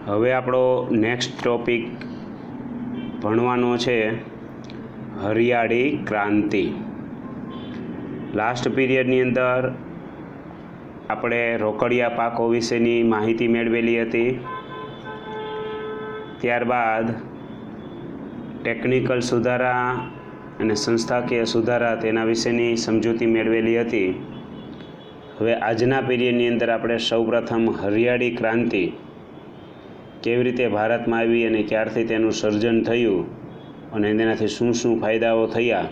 હવે આપણો next topic ભણવાનો છે હરિયાળી ક્રાંતિ. લાસ્ટ પીરિયડની અંદર આપણે રોકડિયા પાકો વિશેની માહિતી મેળવેલી હતી. ત્યારબાદ ટેકનિકલ સુધારા અને સંસ્થાકીય સુધારા તેના વિશેની સમજૂતી મેળવેલી હતી. હવે આજના પીરિયડની અંદર આપણે સૌપ્રથમ હરિયાળી ક્રાંતિ કેવી રીતે ભારતમાં આવી અને ક્યારથી તેનું સર્જન થયું અને તેનાથી શું શું ફાયદાઓ થયા,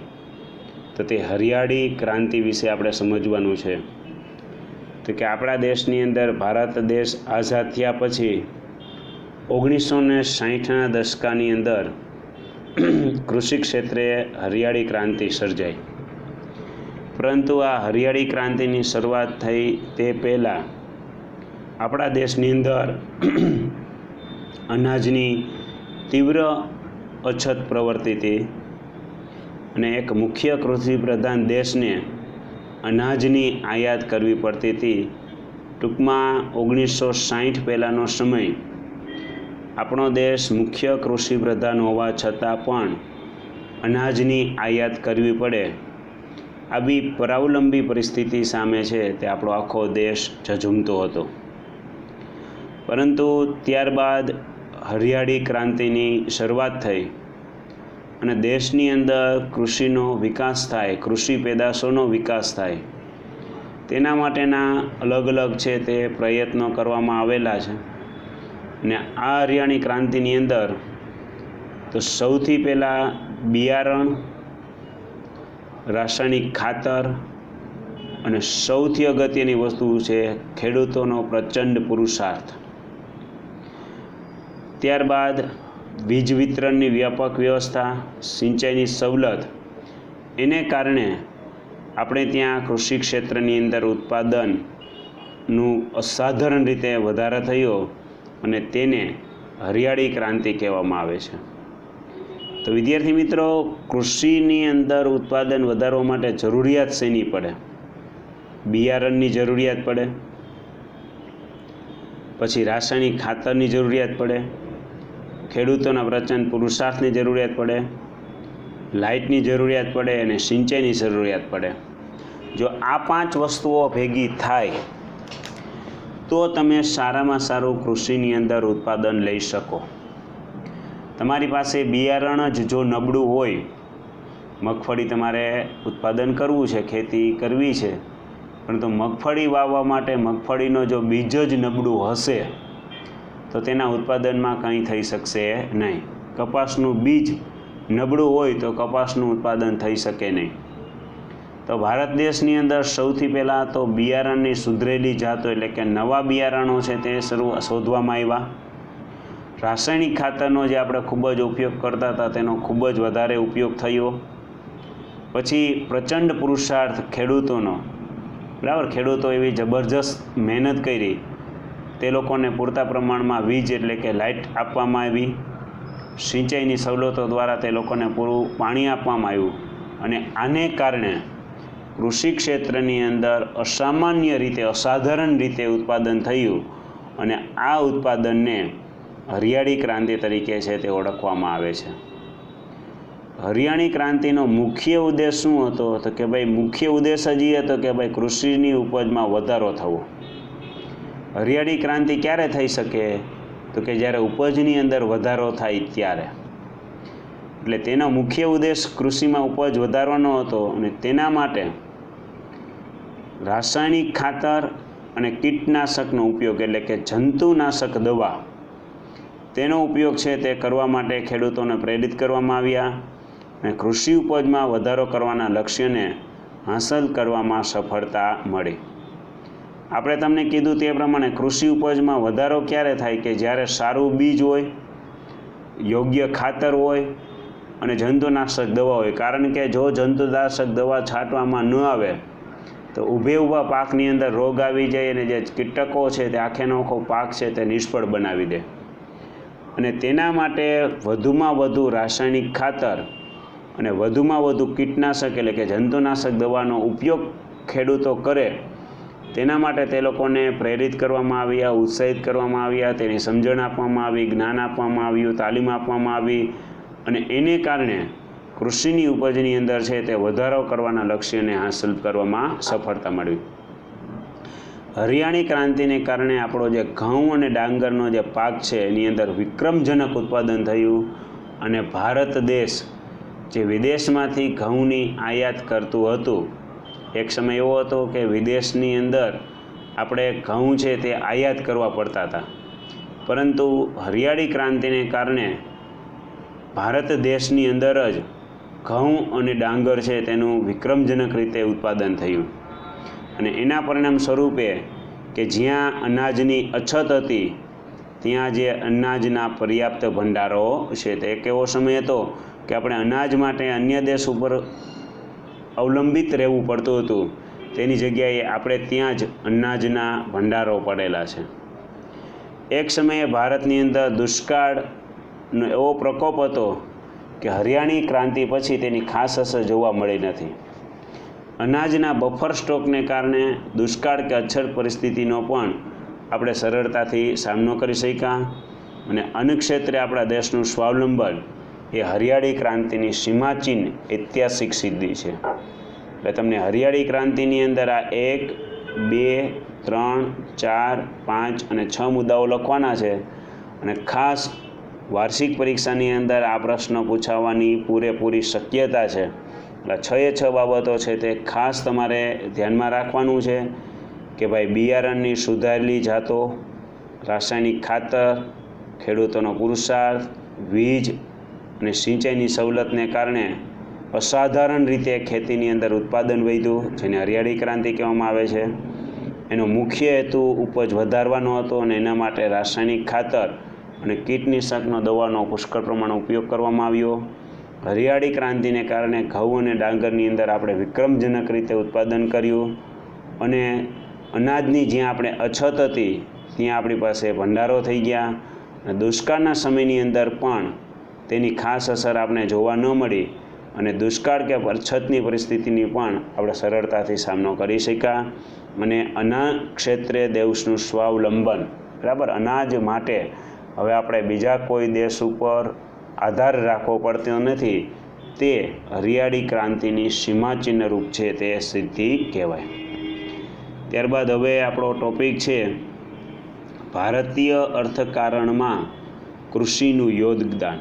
તો તે હરિયાળી ક્રાંતિ વિશે આપણે સમજવાનું છે. તો કે આપણા દેશની અંદર ભારત દેશ આઝાદ થયા પછી 1960ના દશકાની અંદર કૃષિ ક્ષેત્રે હરિયાળી ક્રાંતિ સર્જાઈ. પરંતુ આ હરિયાળી ક્રાંતિની શરૂઆત થઈ તે પહેલાં આપણા દેશની અંદર અનાજની તીવ્ર અછત પ્રવર્તી હતી અને એક મુખ્ય કૃષિ પ્રધાન દેશને અનાજની આયાત કરવી પડતી હતી. ટૂંકમાં 1960 પહેલાંનો સમય આપણો દેશ મુખ્ય કૃષિ પ્રધાન હોવા છતાં પણ અનાજની આયાત કરવી પડે આવી પરાવલંબી પરિસ્થિતિ સામે છે તે આપણો આખો દેશ ઝઝૂમતો હતો. પરંતુ ત્યારબાદ હરિયાળી ક્રાંતિની શરૂઆત થઈ અને દેશની અંદર કૃષિનો વિકાસ થાય, કૃષિ પેદાશોનો વિકાસ થાય, તેના માટેના અલગ અલગ છે તે પ્રયત્નો કરવામાં આવેલા છે. અને આ હરિયાળી ક્રાંતિની અંદર તો સૌથી પહેલાં બિયારણ, રાસાયણિક ખાતર અને સૌથી અગત્યની વસ્તુ છે ખેડૂતોનો પ્રચંડ પુરુષાર્થ. ત્યારબાદ વીજ વિતરણની વ્યાપક વ્યવસ્થા, સિંચાઈની સવલત, એને કારણે આપણે ત્યાં કૃષિ ક્ષેત્રની અંદર ઉત્પાદનનું અસાધારણ રીતે વધારો થયો અને તેને હરિયાળી ક્રાંતિ કહેવામાં આવે છે. તો વિદ્યાર્થી મિત્રો, કૃષિની અંદર ઉત્પાદન વધારવા માટે જરૂરિયાત શેની પડે? બિયારણની જરૂરિયાત પડે, પછી રાસાયણિક ખાતરની જરૂરિયાત પડે, ખેડૂતોના પ્રચંડ પુરુષાર્થની જરૂરિયાત પડે, લાઇટની જરૂરિયાત પડે અને સિંચાઈની જરૂરિયાત પડે. જો આ 5 વસ્તુઓ ભેગી થાય તો તમે સારામાં સારું કૃષિની અંદર ઉત્પાદન લઈ શકો. તમારી પાસે બિયારણ જ જો નબળું હોય, મગફળી તમારે ઉત્પાદન કરવું છે, ખેતી કરવી છે, પરંતુ મગફળી વાવવા માટે મગફળીનો જો બીજ જ નબળું હશે તો તેના ઉત્પાદનમાં કંઈ થઈ શકશે નહીં. કપાસનું બીજ નબળું હોય તો કપાસનું ઉત્પાદન થઈ શકે નહીં. તો ભારત દેશની અંદર સૌથી પહેલાં તો બિયારણની સુધરેલી જાતો એટલે કે નવા બિયારણો છે તે શોધવામાં આવ્યા. રાસાયણિક ખાતરનો જે આપણે ખૂબ જ ઉપયોગ કરતા હતા તેનો ખૂબ જ વધારે ઉપયોગ થયો. પછી પ્રચંડ પુરુષાર્થ ખેડૂતોનો, બરાબર, ખેડૂતો એવી જબરજસ્ત મહેનત કરી, તે લોકોને પૂરતા પ્રમાણમાં વીજ એટલે કે લાઇટ આપવામાં આવી, સિંચાઈની સવલતો દ્વારા તે લોકોને પૂરું પાણી આપવામાં આવ્યું અને આને કારણે કૃષિ ક્ષેત્રની અંદર અસામાન્ય રીતે, અસાધારણ રીતે ઉત્પાદન થયું અને આ ઉત્પાદનને હરિયાળી ક્રાંતિ તરીકે છે તે ઓળખવામાં આવે છે. હરિયાળી ક્રાંતિનો મુખ્ય ઉદ્દેશ શું હતો? તો કે ભાઈ મુખ્ય ઉદ્દેશ જ એ હતો કે ભાઈ કૃષિની ઉપજમાં વધારો થવો. હરિયાળી ક્રાંતિ ક્યારે થઈ શકે? તો કે જ્યારે ઉપજની અંદર વધારો થાય ત્યારે. એટલે તેનો મુખ્ય ઉદ્દેશ કૃષિમાં ઉપજ વધારવાનો હતો અને તેના માટે રાસાયણિક ખાતર અને કીટનાશકનો ઉપયોગ એટલે કે જંતુનાશક દવા, તેનો ઉપયોગ છે તે કરવા માટે ખેડૂતોને પ્રેરિત કરવામાં આવ્યા અને કૃષિ ઉપજમાં વધારો કરવાના લક્ષ્યને હાંસલ કરવામાં સફળતા મળી. આપણે તમને કીધું તે પ્રમાણે કૃષિ ઉપજમાં વધારો ક્યારે થાય? કે જ્યારે સારું બીજ હોય, યોગ્ય ખાતર હોય અને જંતુનાશક દવા હોય. કારણ કે જો જંતુનાશક દવા છાંટવામાં ન આવે તો ઊભા પાકની અંદર રોગ આવી જાય અને જે કીટકો છે તે આખેનો આખો પાક છે તે નિષ્ફળ બનાવી દે. અને તેના માટે વધુમાં વધુ રાસાયણિક ખાતર અને વધુમાં વધુ કીટનાશક એટલે કે જંતુનાશક દવાનો ઉપયોગ ખેડૂતો કરે તેના માટે તે લોકોને પ્રેરિત કરવામાં આવ્યા, ઉત્સાહિત કરવામાં આવ્યા, તેની સમજણ આપવામાં આવી, જ્ઞાન આપવામાં આવ્યું, તાલીમ આપવામાં આવી અને એને કારણે કૃષિની ઉપજની અંદર છે તે વધારો કરવાના લક્ષ્યને હાંસલ કરવામાં સફળતા મળી. હરિયાળી ક્રાંતિને કારણે આપણો જે ઘઉં અને ડાંગરનો જે પાક છે એની અંદર વિક્રમજનક ઉત્પાદન થયું અને ભારત દેશ જે વિદેશમાંથી ઘઉંની આયાત કરતું હતું, એક સમય એવો હતો કે વિદેશની અંદર આપણે ઘઉં છે તે આયાત કરવા પડતા હતા, પરંતુ હરિયાળી ક્રાંતિને કારણે ભારત દેશની અંદર જ ઘઉં અને ડાંગર છે તેનું વિક્રમજનક રીતે ઉત્પાદન થયું અને એના પરિણામ સ્વરૂપે કે જ્યાં અનાજની અછત હતી ત્યાં જે અનાજના પર્યાપ્ત ભંડારો છે, તે એક એવો સમય હતો કે આપણે અનાજ માટે અન્ય દેશ ઉપર અવલંબિત રહેવું પડતું હતું, તેની જગ્યાએ આપણે ત્યાં જ અનાજના ભંડારો પડેલા છે. એક સમયે ભારતની અંદર દુષ્કાળનો એવો પ્રકોપ હતો કે હરિયાળી ક્રાંતિ પછી તેની ખાસ અસર જોવા મળી નથી. અનાજના બફર સ્ટોકને કારણે દુષ્કાળ કે અછત પરિસ્થિતિનો પણ આપણે સરળતાથી સામનો કરી શક્યા અને અન્ન ક્ષેત્રે આપણા દેશનું સ્વાવલંબન એ હરિયાળી ક્રાંતિની સીમાચીન ઐતિહાસિક સિદ્ધિ છે. એટલે તમને હરિયાળી ક્રાંતિની અંદર આ 1, 2, 3, 4, 5 અને 6 મુદ્દાઓ લખવાના છે અને ખાસ વાર્ષિક પરીક્ષાની અંદર આ પ્રશ્ન પૂછાવાની પૂરેપૂરી શક્યતા છે. એટલે 6 બાબતો છે તે ખાસ તમારે ધ્યાનમાં રાખવાનું છે કે ભાઈ બિયારણની સુધારેલી જાતો, રાસાયણિક ખાતર, ખેડૂતોનો પુરુષાર્થ, વીજ અને સિંચાઈની સવલતને કારણે અસાધારણ રીતે ખેતીની અંદર ઉત્પાદન વધ્યું, જેને હરિયાળી ક્રાંતિ કહેવામાં આવે છે. એનો મુખ્ય હેતુ ઉપજ વધારવાનો હતો અને એના માટે રાસાયણિક ખાતર અને કીટનાશકનો દવાનો પુષ્કળ પ્રમાણમાં ઉપયોગ કરવામાં આવ્યો. હરિયાળી ક્રાંતિને કારણે ઘઉં અને ડાંગરની અંદર આપણે વિક્રમજનક રીતે ઉત્પાદન કર્યું અને અનાજની જ્યાં આપણે અછત હતી ત્યાં આપણી પાસે ભંડારો થઈ ગયા અને દુષ્કાળના સમયની અંદર પણ તેની ખાસ અસર આપણે જોવા ન મળી અને દુષ્કાળ કે અછતની પરિસ્થિતિની પણ આપણે સરળતાથી સામનો કરી શક્યા અને અનાજ ક્ષેત્રે દેશનું સ્વાવલંબન, બરાબર, અનાજ માટે હવે આપણે બીજા કોઈ દેશ ઉપર આધાર રાખવો પડતો નથી, તે હરિયાળી ક્રાંતિની સીમાચિહ્ન રૂપ છે તે સિદ્ધિ કહેવાય. ત્યારબાદ હવે આપણો ટોપિક છે ભારતીય અર્થકારણમાં કૃષિનું યોગદાન.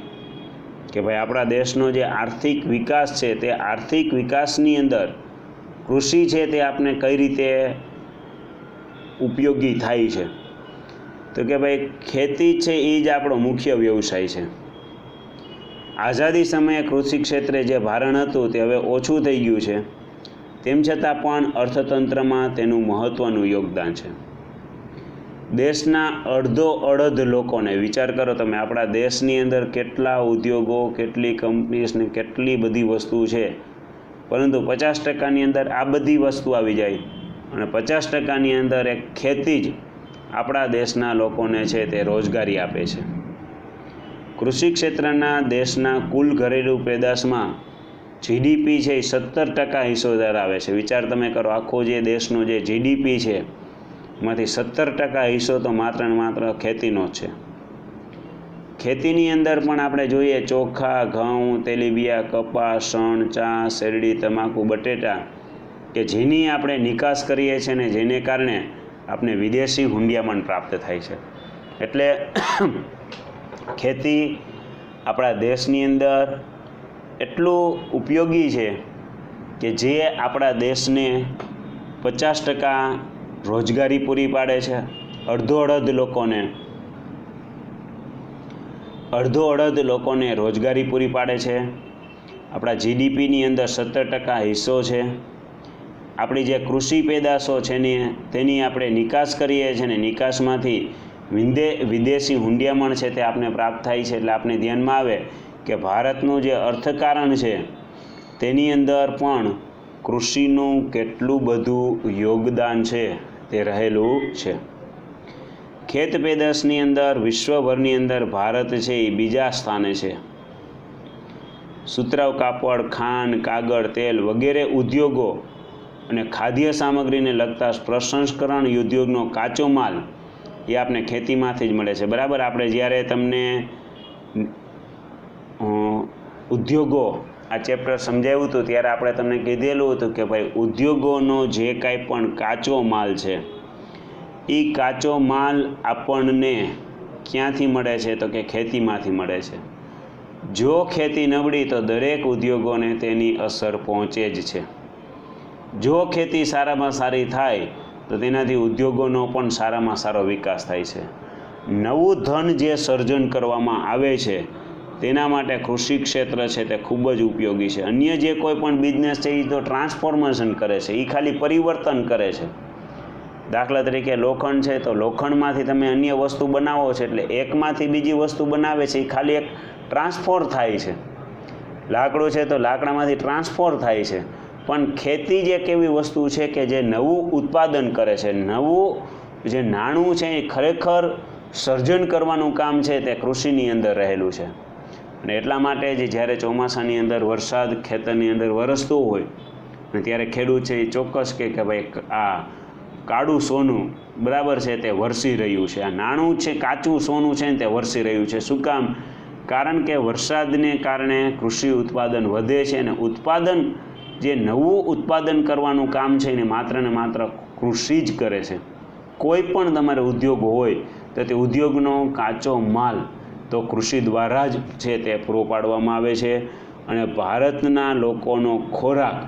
કે ભાઈ આપણા દેશનો જે આર્થિક વિકાસ છે તે આર્થિક વિકાસની અંદર કૃષિ છે તે આપણે કઈ રીતે ઉપયોગી થાય છે. તો કે ભાઈ ખેતી છે એ જ આપણો મુખ્ય વ્યવસાય છે. આઝાદી સમયે કૃષિ ક્ષેત્રે જે ભારણ હતું તે હવે ઓછું થઈ ગયું છે, તેમ છતાં પણ અર્થતંત્રમાં તેનું મહત્ત્વનું યોગદાન છે. દેશના અડધો લોકોને વિચાર કરો તમે, આપણા દેશની અંદર કેટલા ઉદ્યોગો, કેટલી કંપનીઝ ને કેટલી બધી વસ્તુ છે, પરંતુ 50%ની અંદર આ બધી વસ્તુ આવી જાય અને 50%ની અંદર એક ખેતી જ આપણા દેશના લોકોને છે તે રોજગારી આપે છે. કૃષિ ક્ષેત્રના દેશના કુલ ઘરેલું પેદાશમાં જીડીપી છે એ 17% હિસ્સો ધરાવે છે. વિચાર તમે કરો, આખો જે દેશનો જે જીડીપી છે એમાંથી 17% હિસ્સો તો માત્ર ને માત્ર ખેતીનો જ છે. ખેતીની અંદર પણ આપણે જોઈએ ચોખા, ઘઉં, તેલીબિયા, કપાસ, શણ, ચા, શેરડી, તમાકુ, બટેટા કે જેની આપણે નિકાસ કરીએ છીએ ને જેને કારણે આપણે વિદેશી હુંડિયામણ પ્રાપ્ત થાય છે. એટલે ખેતી આપણા દેશની અંદર એટલું ઉપયોગી છે કે જે આપણા દેશને 50% રોજગારી પૂરી પાડે છે. અડધો લોકોને રોજગારી પૂરી પાડે છે. આપણા જીડીપીની અંદર 17% હિસ્સો છે. આપણી જે કૃષિ પેદાશો છે ને તેની આપણે નિકાસ કરીએ છીએ ને નિકાસમાંથી વિદેશી હુંડિયામણ છે તે આપણે પ્રાપ્ત થાય છે. એટલે આપણે ધ્યાનમાં આવે કે ભારતનું જે અર્થકારણ છે તેની અંદર પણ કૃષિનું કેટલું બધું યોગદાન છે તે રહેલું છે. ખેત પેદાશની અંદર વિશ્વભરની અંદર ભારત છે એ બીજા સ્થાને છે. સુતરાઉ કાપડ, ખાંડ, કાગળ, તેલ વગેરે ઉદ્યોગો અને ખાદ્ય સામગ્રીને લગતા પ્રસંસ્કરણ ઉદ્યોગનો કાચો માલ એ આપણે ખેતીમાંથી જ મળે છે. બરાબર, આપણે જ્યારે તમને ઉદ્યોગો આ ચેપ્ટર સમજાવ્યું હતું ત્યારે આપણે તમને કીધેલું હતું કે ભાઈ ઉદ્યોગોનો જે કાંઈ પણ કાચો માલ છે એ કાચો માલ આપણને ક્યાંથી મળે છે તો કે ખેતીમાંથી મળે છે. જો ખેતી નબળી તો દરેક ઉદ્યોગોને તેની અસર પહોંચે જ છે. જો ખેતી સારામાં સારી થાય તો તેનાથી ઉદ્યોગોનો પણ સારામાં સારો વિકાસ થાય છે. નવું ધન જે સર્જન કરવામાં આવે છે તેના માટે કૃષિ ક્ષેત્ર છે તે ખૂબ જ ઉપયોગી છે. અન્ય જે કોઈ પણ બિઝનેસ છે એ તો ટ્રાન્સફોર્મેશન કરે છે, એ ખાલી પરિવર્તન કરે છે. દાખલા તરીકે લોખંડ છે તો લોખંડમાંથી તમે અન્ય વસ્તુ બનાવો છો એટલે એકમાંથી બીજી વસ્તુ બનાવે છે એ ખાલી એક ટ્રાન્સફર થાય છે. લાકડું છે તો લાકડામાંથી ટ્રાન્સફર થાય છે. પણ ખેતી જ એક એવી વસ્તુ છે કે જે નવું ઉત્પાદન કરે છે. નવું જે નાણું છે એ ખરેખર સર્જન કરવાનું કામ છે તે કૃષિની અંદર રહેલું છે. અને એટલા માટે જ જ્યારે ચોમાસાની અંદર વરસાદ ખેતરની અંદર વરસતો હોય અને ત્યારે ખેડૂત છે એ ચોક્કસ કે ભાઈ આ કાળું સોનું બરાબર છે તે વરસી રહ્યું છે, આ નાણું છે કાચું સોનું છે ને તે વરસી રહ્યું છે. શું કામ? કારણ કે વરસાદને કારણે કૃષિ ઉત્પાદન વધે છે અને ઉત્પાદન જે નવું ઉત્પાદન કરવાનું કામ છે એને માત્ર ને માત્ર કૃષિ જ કરે છે. કોઈ પણ તમારે ઉદ્યોગ હોય તો તે ઉદ્યોગનો કાચો માલ તો કૃષિ દ્વારા જ છે તે પૂરો પાડવામાં આવે છે. અને ભારતના લોકોનો ખોરાક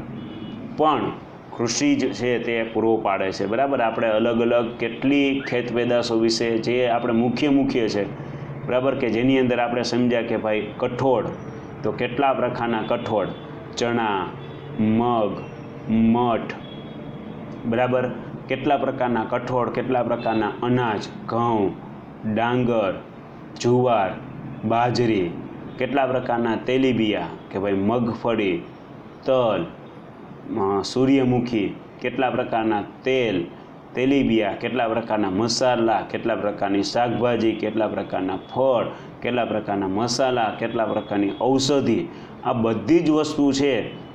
પણ કૃષિ જ છે તે પૂરો પાડે છે. બરાબર, આપણે અલગ અલગ કેટલી ખેત પેદાશો વિશે જે આપણે મુખ્ય છે બરાબર, કે જેની અંદર આપણે સમજ્યા કે ભાઈ કઠોળ તો કેટલા પ્રકારના કઠોળ, ચણા, મગ, મઠ, બરાબર, કેટલા પ્રકારના કઠોળ, કેટલા પ્રકારના અનાજ, ઘઉં, ડાંગર, જુવાર, બાજરી, કેટલા પ્રકારના તેલીબિયા કે ભાઈ મગફળી, તલ, સૂર્યમુખી, કેટલા પ્રકારના તેલ, તેલીબિયા, કેટલા પ્રકારના મસાલા, કેટલા પ્રકારની શાકભાજી, કેટલા પ્રકારના ફળ, કેટલા પ્રકારના મસાલા, કેટલા પ્રકારની ઔષધિ, આ બધી જ વસ્તુ છે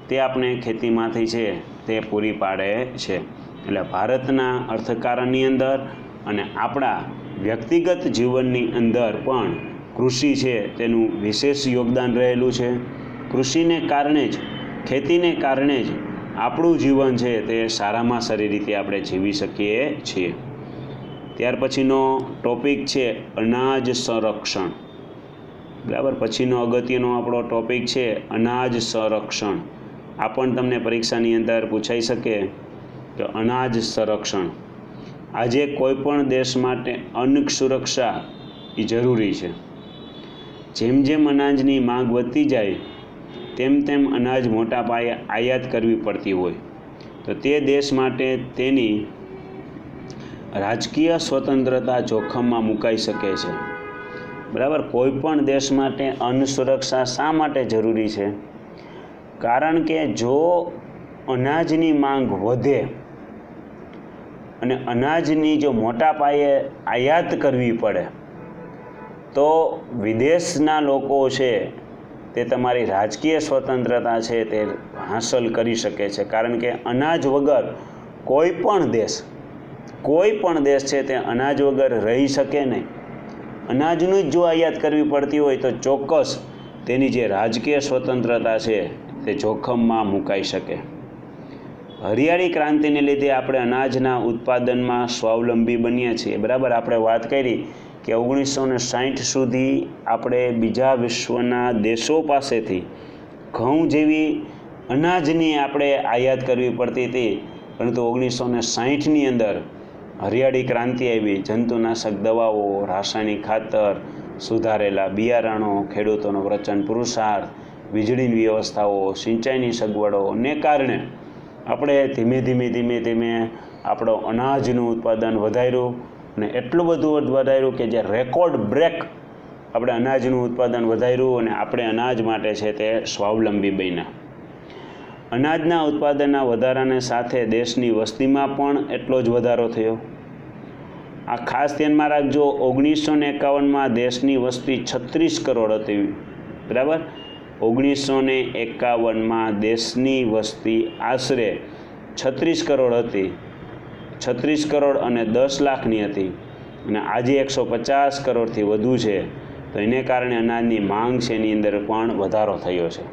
તે આપણે ખેતીમાંથી છે તે પૂરી પાડે છે. એટલે ભારતના અર્થકારણની અંદર અને આપણા વ્યક્તિગત જીવનની અંદર પણ કૃષિ છે તેનું વિશેષ યોગદાન રહેલું છે. કૃષિને કારણે જ, ખેતીને કારણે જ આપણું જીવન છે તે સારામાં સારી રીતે આપણે જીવી શકીએ છીએ. ત્યાર પછીનો ટોપિક છે અનાજ સંરક્ષણ. બરાબર, પછીનો અગત્યનો આપણો ટોપિક છે અનાજ સંરક્ષણ. આ પણ તમને પરીક્ષાની અંદર પૂછાઈ શકે કે અનાજ સંરક્ષણ. આજે કોઈ પણ દેશ માટે અન્ન સુરક્ષા એ જરૂરી છે. જેમ જેમ અનાજની માંગ વધતી જાય તેમ તેમ અનાજ મોટા પાયે આયાત કરવી પડતી હોય તો તે દેશ માટે તેની રાજકીય સ્વતંત્રતા જોખમમાં મુકાઈ શકે છે. બરાબર, કોઈ પણ દેશ માટે અન્ન સુરક્ષા શા માટે જરૂરી છે? કારણ કે જો અનાજની માંગ વધે અને અનાજની જો મોટા પાયે આયાત કરવી પડે તો વિદેશના લોકો છે તે તમારી રાજકીય સ્વતંત્રતા છે તે હાંસલ કરી શકે છે. કારણ કે અનાજ વગર કોઈ પણ દેશ છે તે અનાજ વગર રહી શકે નહીં. અનાજનું જ જો આયાત કરવી પડતી હોય તો ચોક્કસ તેની જે રાજકીય સ્વતંત્રતા છે તે જોખમમાં મુકાઈ શકે. હરિયાળી ક્રાંતિને લીધે આપણે અનાજના ઉત્પાદનમાં સ્વાવલંબી બન્યા છીએ. બરાબર, આપણે વાત કરી કે 1960 સુધી આપણે બીજા વિશ્વના દેશો પાસેથી ઘઉં જેવી અનાજની આપણે આયાત કરવી પડતી હતી, પરંતુ 1960ની અંદર હરિયાળી ક્રાંતિ આવી. જંતુનાશક દવાઓ, રાસાયણિક ખાતર, સુધારેલા બિયારણો, ખેડૂતોનો પ્રચંડ પુરુષાર્થ, વીજળીની વ્યવસ્થાઓ, સિંચાઈની સગવડોને કારણે આપણે ધીમે ધીમે આપણો અનાજનું ઉત્પાદન વધાર્યું અને એટલું બધું વધાર્યું કે જે રેકોર્ડ બ્રેક આપણે અનાજનું ઉત્પાદન વધાર્યું અને આપણે અનાજ માટે છે તે સ્વાવલંબી બન્યા. અનાજના ઉત્પાદનના વધારાને સાથે દેશની વસ્તીમાં પણ એટલો જ વધારો થયો. આ ખાસ ધ્યાનમાં રાખજો, 1951માં દેશની વસ્તી 36 કરોડ હતી. બરાબર, 1951માં દેશની વસ્તી આશરે 36 કરોડ હતી, 36 કરોડ અને 10 લાખની હતી અને આજે 150 કરોડથી વધુ છે. તો એને કારણે અનાજની માંગ છે એની અંદર પણ વધારો થયો છે.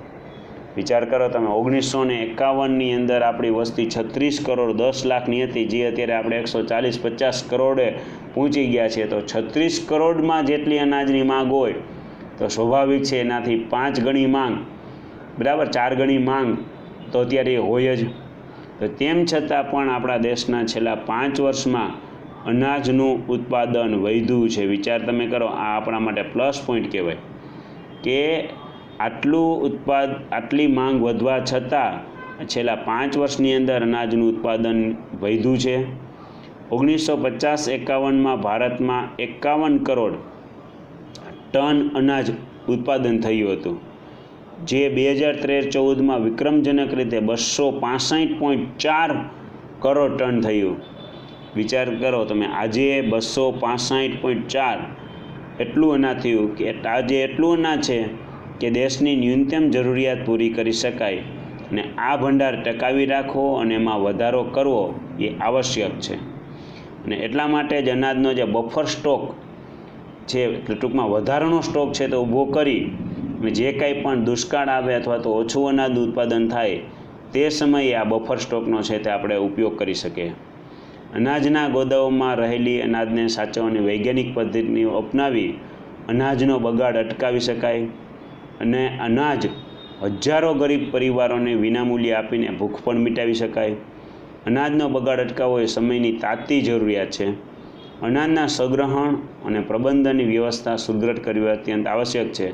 વિચાર કરો તમે, 1951ની અંદર આપણી વસ્તી 36 કરોડ 10 લાખની હતી, જે અત્યારે આપણે 140-50 કરોડે પહોંચી ગયા છે. તો 36 કરોડમાં જેટલી અનાજની માંગ હોય તો સ્વાભાવિક છે એનાથી 5 ગણી માંગ, બરાબર, 4 ગણી માંગ તો અત્યારે હોય જ. તો તેમ છતાં પણ આપણા દેશના છેલ્લા 5 વર્ષમાં અનાજનું ઉત્પાદન વધ્યું છે. વિચાર તમે કરો, આ આપણા માટે પ્લસ પોઈન્ટ કહેવાય કે આટલી માંગ વધવા છતાં છેલ્લા 5 વર્ષની અંદર અનાજનું ઉત્પાદન વધ્યું છે. 1950-51માં ભારતમાં 51 કરોડ ટન અનાજ ઉત્પાદન થયું હતું, જે 2013-14માં વિક્રમજનક રીતે 265.4 કરોડ ટન થયું. વિચાર કરો તમે, આજે 265.4 એટલું અનાજ થયું કે આજે એટલું અનાજ છે કે દેશની ન્યૂનતમ જરૂરિયાત પૂરી કરી શકાય. અને આ ભંડાર ટકાવી રાખવો અને એમાં વધારો કરવો એ આવશ્યક છે. અને એટલા માટે જ અનાજનો જે બફર સ્ટોક છે, એટલે ટૂંકમાં વધારાનો સ્ટોક છે તો ઊભો કરી અને જે કાંઈ પણ દુષ્કાળ આવે અથવા તો ઓછું અનાજનું ઉત્પાદન થાય તે સમયે આ બફર સ્ટોકનો છે તે આપણે ઉપયોગ કરી શકીએ. અનાજના ગોદામોમાં રહેલી અનાજને સાચવવાની વૈજ્ઞાનિક પદ્ધતિઓ અપનાવી અનાજનો બગાડ અટકાવી શકાય અને અનાજ હજારો ગરીબ પરિવારોને વિનામૂલ્યે આપીને ભૂખ પણ મિટાવી શકાય. અનાજનો બગાડ અટકાવવો એ સમયની તાતી જરૂરિયાત છે. અનાજના સંગ્રહણ અને પ્રબંધનની વ્યવસ્થા સુદૃઢ કરવી અત્યંત આવશ્યક છે.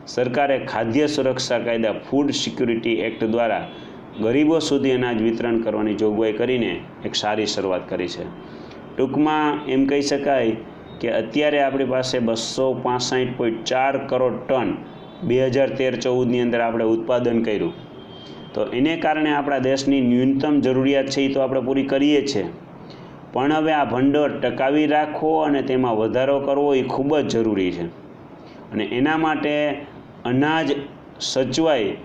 સરકારે ખાદ્ય સુરક્ષા કાયદા ફૂડ સિક્યુરિટી એક્ટ દ્વારા ગરીબો સુધી અનાજ વિતરણ કરવાની જોગવાઈ કરીને એક સારી શરૂઆત કરી છે. ટૂંકમાં એમ કહી શકાય કે અત્યારે આપણી પાસે 265.4 કરોડ ટન 2013-14ની અંદર આપણે ઉત્પાદન કર્યું. તો એને કારણે આપણા દેશની ન્યૂનતમ જરૂરિયાત છે એ તો આપણે પૂરી કરીએ છીએ, પણ હવે આ ભંડોળ ટકાવી રાખવો અને તેમાં વધારો કરવો એ ખૂબ જ જરૂરી છે. અને એના માટે અનાજ સચવાય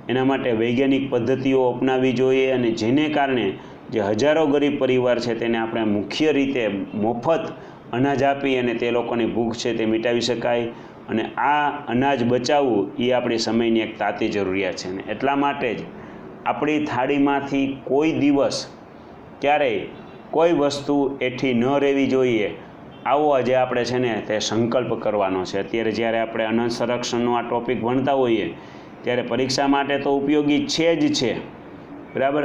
એના માટે વૈજ્ઞાનિક પદ્ધતિઓ અપનાવવી જોઈએ. અને જેને કારણે જે હજારો ગરીબ પરિવાર છે તેને આપણે મુખ્ય રીતે મફત અનાજ આપી અને તે લોકોની ભૂખ છે તે મિટાવી શકાય. અને આ અનાજ બચાવવું એ આપણી સમયની એક તાતી જરૂરિયાત છે. ને એટલા માટે જ આપણી થાળીમાંથી કોઈ દિવસ ક્યારેય કોઈ વસ્તુ એઠી ન રહેવી જોઈએ, આવો આજે આપણે છે ને તે સંકલ્પ કરવાનો છે. અત્યારે જ્યારે આપણે અનાજ સંરક્ષણનો આ ટૉપિક ભણતા હોઈએ ત્યારે પરીક્ષા માટે તો ઉપયોગી છે જ છે, બરાબર,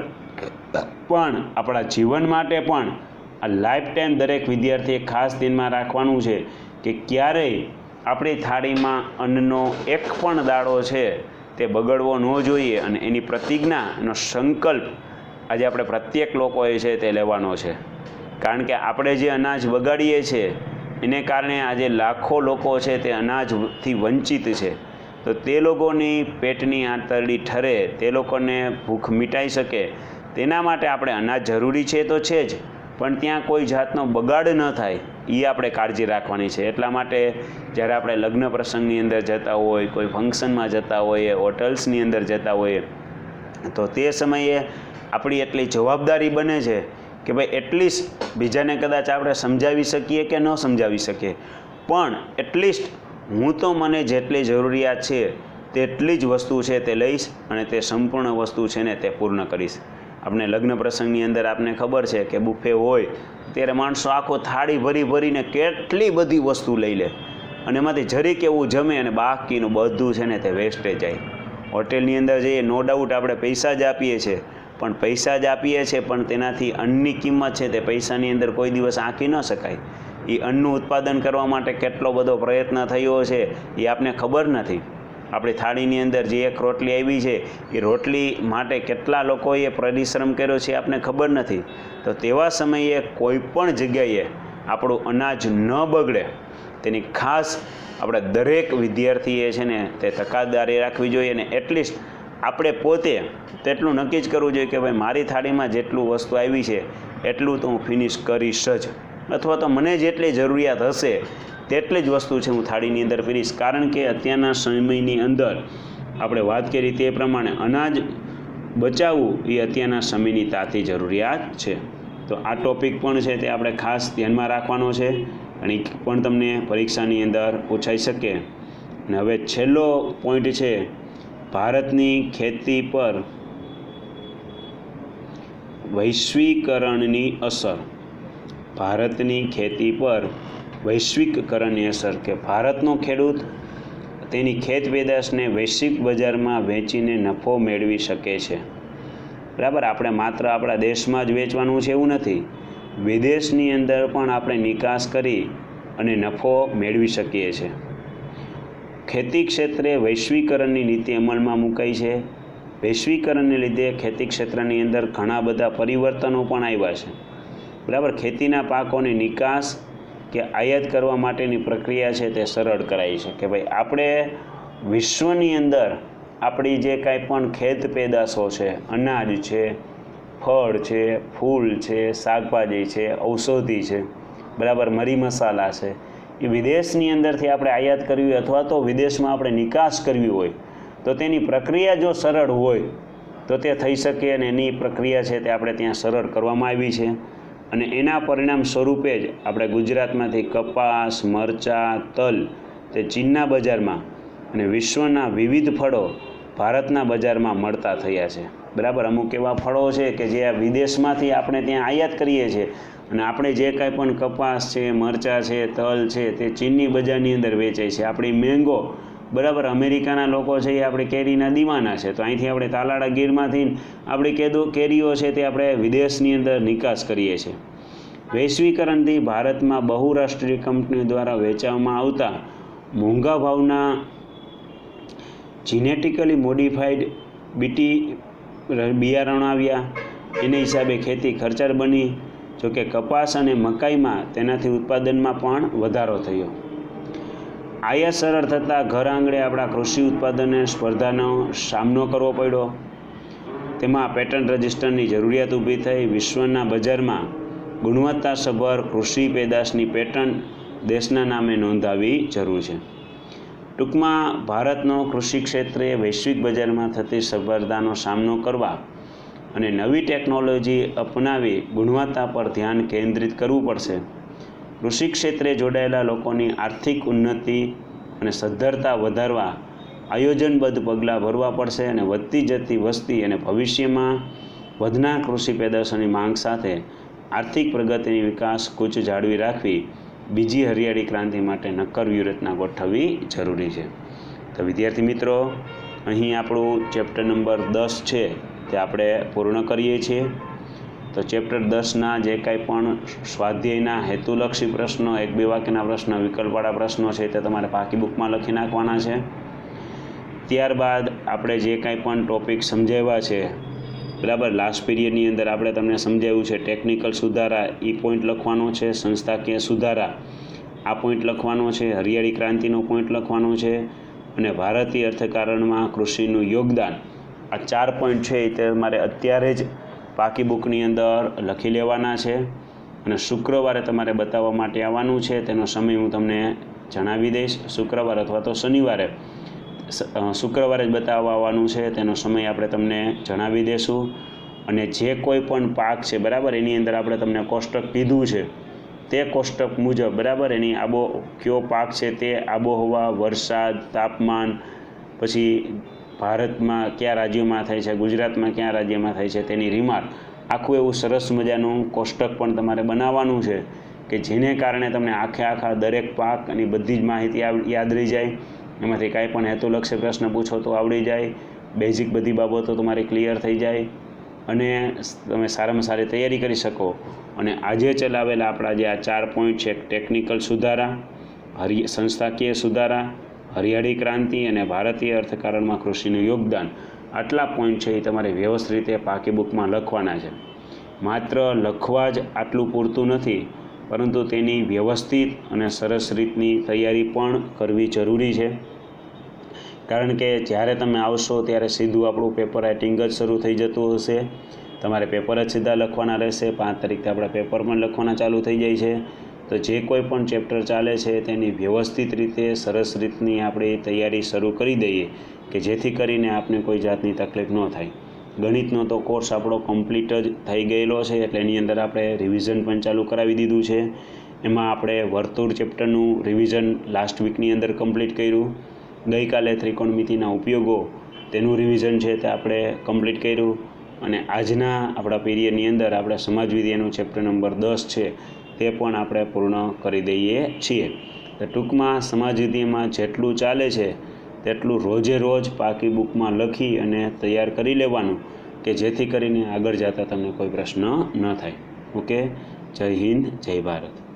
પણ આપણા જીવન માટે પણ આ લાઈફ ટાઈમ દરેક વિદ્યાર્થીએ ખાસ ધ્યાનમાં રાખવાનું છે કે ક્યારેય આપણી થાળીમાં અન્નનો એક પણ દાડો છે તે બગડવો ન જોઈએ. અને એની પ્રતિજ્ઞા, એનો સંકલ્પ આજે આપણે પ્રત્યેક લોકોએ છે તે લેવાનો છે. કારણ કે આપણે જે અનાજ બગાડીએ છીએ એને કારણે આજે લાખો લોકો છે તે અનાજથી વંચિત છે. તો તે લોકોની પેટની આંતરડી ઠરે, તે લોકોને ભૂખ મિટાઈ શકે, તેના માટે આપણે અનાજ જરૂરી છે તો છે જ, પણ ત્યાં કોઈ જાતનો બગાડ ન થાય એ આપણે કાળજી રાખવાની છે. એટલા માટે જ્યારે આપણે લગ્ન પ્રસંગની અંદર જતા હોય, કોઈ ફંક્શનમાં જતા હોઈએ, હોટલ્સની અંદર જતા હોઈએ, તો તે સમયે આપણી એટલી જવાબદારી બને છે કે ભાઈ એટલીસ્ટ બીજાને કદાચ આપણે સમજાવી શકીએ કે ન સમજાવી શકીએ, પણ એટલીસ્ટ હું તો મને જેટલી જરૂરિયાત છે તેટલી જ વસ્તુ છે તે લઈશ અને તે સંપૂર્ણ વસ્તુ છે ને તે પૂર્ણ કરીશ. આપણે લગ્ન પ્રસંગની અંદર આપને ખબર છે કે બુફે હોય ત્યારે માણસો આખો થાળી ભરીને કેટલી બધી વસ્તુ લઈ લે અને એમાંથી જરીક એવું જમે અને બાકીનું બધું છે ને તે વેસ્ટેજ જાય. હોટેલની અંદર જઈએ, નો ડાઉટ આપણે પૈસા જ આપીએ છીએ, પણ પૈસા જ આપીએ છીએ પણ તેનાથી અન્નની કિંમત છે તે પૈસાની અંદર કોઈ દિવસ આંકી ન શકાય. એ અન્નનું ઉત્પાદન કરવા માટે કેટલો બધો પ્રયત્ન થયો છે એ આપને ખબર નથી. આપણી થાળીની અંદર જે એક રોટલી આવી છે એ રોટલી માટે કેટલા લોકોએ પરિશ્રમ કર્યો છે આપને ખબર નથી. તો તેવા સમયે કોઈ પણ જગ્યાએ આપણું અનાજ ન બગડે તેની ખાસ આપણે દરેક વિદ્યાર્થીએ છે ને તે તકેદારી રાખવી જોઈએ. અને એટલીસ્ટ આપણે પોતે તેટલું નક્કી જ કરવું જોઈએ કે ભાઈ મારી થાળીમાં જેટલું વસ્તુ આવી છે એટલું તો હું ફિનિશ કરીશ જ, અથવા તો મને જેટલી જરૂરિયાત હશે તેટલી જ વસ્તુ છે હું થાળીની અંદર પીરીશ. કારણ કે અત્યારના સમયની અંદર આપણે વાત કરી તે પ્રમાણે અનાજ બચાવવું એ અત્યારના સમયની તાતી જરૂરિયાત છે. તો આ ટૉપિક પણ છે તે આપણે ખાસ ધ્યાનમાં રાખવાનો છે અને એ પણ તમને પરીક્ષાની અંદર પૂછાઈ શકે. અને હવે છેલ્લો પોઈન્ટ છે ભારતની ખેતી પર વૈશ્વિકરણની અસર. ભારતની ખેતી પર વૈશ્વિકરણની અસર, કે ભારતનો ખેડૂત તેની ખેત પેદાશને વૈશ્વિક બજારમાં વેચીને નફો મેળવી શકે છે. બરાબર, આપણે માત્ર આપણા દેશમાં જ વેચવાનું છે એવું નથી, વિદેશની અંદર પણ આપણે નિકાસ કરી અને નફો મેળવી શકીએ છીએ. ખેતી ક્ષેત્રે વૈશ્વિકરણની નીતિ અમલમાં મુકાઈ છે. વૈશ્વિકરણને લીધે ખેતી ક્ષેત્રની અંદર ઘણા બધા પરિવર્તનો પણ આવ્યા છે. બરાબર, ખેતીના પાકોની નિકાસ કે આયાત કરવા માટેની પ્રક્રિયા છે તે સરળ કરાઈ છે. કે ભાઈ આપણે વિશ્વની અંદર આપણી જે કાંઈ પણ ખેત પેદાશો છે, અનાજ છે, ફળ છે, ફૂલ છે, શાકભાજી છે, ઔષધિ છે, બરાબર, મરી મસાલા છે, એ વિદેશની અંદરથી આપણે આયાત કરવી હોય અથવા તો વિદેશમાં આપણે નિકાસ કરવી હોય તો તેની પ્રક્રિયા જો સરળ હોય તો તે થઈ શકે. અને એની પ્રક્રિયા છે તે આપણે ત્યાં સરળ કરવામાં આવી છે. અને એના પરિણામ સ્વરૂપે જ આપણે ગુજરાતમાંથી કપાસ, મરચાં, તલ તે ચીનના બજારમાં અને વિશ્વના વિવિધ ફળો ભારતના બજારમાં મળતા થયા છે. બરાબર, અમુક એવા ફળો છે કે જે વિદેશમાંથી આપણે ત્યાં આયાત કરીએ છીએ અને આપણે જે કાંઈ પણ કપાસ છે, મરચાં છે, તલ છે તે ચીનની બજારની અંદર વેચાય છે. આપણી મેંગો, બરાબર, અમેરિકાના લોકો છે એ આપણી કેરીના દીવાના છે, તો અહીંથી આપણે તાલાળા ગીરમાંથી આપણી કેરીઓ છે તે આપણે વિદેશની અંદર નિકાસ કરીએ છીએ. વૈશ્વિકરણથી ભારતમાં બહુરાષ્ટ્રીય કંપનીઓ દ્વારા વેચવામાં આવતા મોંઘા ભાવના જીનેટિકલી મોડિફાઈડ બિયારણો આવ્યા. એને હિસાબે ખેતી ખર્ચાળ બની. જોકે કપાસ અને મકાઈમાં તેનાથી ઉત્પાદનમાં પણ વધારો થયો. આયાત સરળ થતાં ઘર આંગણે આપણા કૃષિ ઉત્પાદનને સ્પર્ધાનો સામનો કરવો પડ્યો. તેમાં પેટન્ટ રજિસ્ટરની જરૂરિયાત ઊભી થઈ. વિશ્વના બજારમાં ગુણવત્તાસભર કૃષિ પેદાશની પેટન્ટ દેશના નામે નોંધાવવી જરૂર છે. ટૂંકમાં ભારતનો કૃષિ ક્ષેત્રે વૈશ્વિક બજારમાં થતી સ્પર્ધાનો સામનો કરવા અને નવી ટેકનોલોજી અપનાવી ગુણવત્તા પર ધ્યાન કેન્દ્રિત કરવું પડશે. કૃષિ ક્ષેત્રે જોડાયેલા લોકોની આર્થિક ઉન્નતિ અને સદ્ધરતા વધારવા આયોજનબદ્ધ પગલાં ભરવા પડશે. અને વધતી જતી વસ્તી અને ભવિષ્યમાં વધનાર કૃષિ પેદાશોની માંગ સાથે આર્થિક પ્રગતિની વિકાસ કૂચ જાળવી રાખવી બીજી હરિયાળી ક્રાંતિ માટે નક્કર વ્યૂહરચના ગોઠવવી જરૂરી છે. તો વિદ્યાર્થી મિત્રો, અહીં આપણું ચેપ્ટર નંબર 10 છે તે આપણે પૂર્ણ કરીએ છીએ. તો ચેપ્ટર 10ના જે કાંઈ પણ સ્વાધ્યાયના હેતુલક્ષી પ્રશ્નો, 1-2 વાક્યના પ્રશ્નો, વિકલ્પવાળા પ્રશ્નો છે તે તમારે પાકી બુકમાં લખી નાખવાના છે. ત્યારબાદ આપણે જે કાંઈ પણ ટૉપિક સમજાવ્યા છે, બરાબર, લાસ્ટ પીરિયડની અંદર આપણે તમને સમજાવ્યું છે ટેકનિકલ સુધારા, એ પોઈન્ટ લખવાનો છે. સંસ્થાકીય સુધારા, આ પોઈન્ટ લખવાનો છે. હરિયાળી ક્રાંતિનો પોઈન્ટ લખવાનો છે. અને ભારતીય અર્થકારણમાં કૃષિનું યોગદાન, આ 4 પોઈન્ટ છે એ તમારે અત્યારે જ પાકી બુકની અંદર લખી લેવાના છે. અને શુક્રવારે તમારે બતાવવા માટે આવવાનું છે. તેનો સમય હું તમને જણાવી દઈશ. શુક્રવાર અથવા તો શનિવારે, શુક્રવારે જ બતાવવા આવવાનું છે. તેનો સમય આપણે તમને જણાવી દઈશું. અને જે કોઈ પણ પાક છે, બરાબર, એની અંદર આપણે તમને કોષ્ટક કીધું છે તે કોષ્ટક મુજબ, બરાબર, એની કયો પાક છે તે આબોહવા, વરસાદ, તાપમાન, પછી ભારતમાં કયા રાજ્યોમાં થાય છે, ગુજરાતમાં કયા રાજ્યમાં થાય છે તેની રિમાર્ક, આખું એવું સરસ મજાનું કોષ્ટક પણ તમારે બનાવવાનું છે કે જેને કારણે તમને આખા દરેક પાક અને બધી જ માહિતી યાદ રહી જાય. એમાંથી કાંઈ પણ હેતુલક્ષી પ્રશ્ન પૂછો તો આવડી જાય. બેઝિક બધી બાબતો તમારી ક્લિયર થઈ જાય અને તમે સારામાં સારી તૈયારી કરી શકો. અને આજે ચલાવેલા આપણા જે આ 4 પોઈન્ટ છે, ટેકનિકલ સુધારા, સંસ્થાકીય સુધારા, હરિયાળી ક્રાંતિ અને ભારતીય અર્થકારણમાં કૃષિનું યોગદાન, આટલા પોઈન્ટ છે એ તમારે વ્યવસ્થિત રીતે પાકી બુકમાં લખવાના છે. માત્ર લખવા જ આટલું પૂરતું નથી, પરંતુ તેની વ્યવસ્થિત અને સરસ રીતની તૈયારી પણ કરવી જરૂરી છે. કારણ કે જ્યારે તમે આવશો ત્યારે સીધું આપણું પેપર રાઇટિંગ જ શરૂ થઈ જતું હશે. તમારે પેપર જ સીધા લખવાના રહેશે. 5 તારીખથી આપણા પેપર પણ લખવાના ચાલુ થઈ જાય છે. તો જે કોઈ પણ ચેપ્ટર ચાલે છે તેની વ્યવસ્થિત રીતે સરસ રીતની આપણે તૈયારી શરૂ કરી દઈએ કે જેથી કરીને આપને કોઈ જાતની તકલીફ ન થાય. ગણિતનો તો કોર્સ આપણો કમ્પ્લીટ જ થઈ ગયેલો છે, એટલે એની અંદર આપણે રિવિઝન પણ ચાલુ કરાવી દીધું છે. એમાં આપણે વર્તુળ ચેપ્ટરનું રિવિઝન લાસ્ટ વીકની અંદર કમ્પ્લીટ કર્યું. ગઈકાલે ત્રિકોણમિતિના ઉપયોગો તેનું રિવિઝન છે તે આપણે કમ્પ્લીટ કર્યું. અને આજના આપણા પીરિયડની અંદર આપણે સમાજવિદ્યાનું ચેપ્ટર નંબર 10 છે તે પણ આપણે પૂર્ણ કરી દઈએ છીએ. તો ટૂંકમાં સમાજવિદ્યામાં જેટલું ચાલે છે તેટલું રોજે રોજ પાકી બુકમાં લખી અને તૈયાર કરી લેવાનું, કે જેથી કરીને આગળ જતાં તમને કોઈ પ્રશ્ન ન થાય. ઓકે, જય હિન્દ, જય ભારત.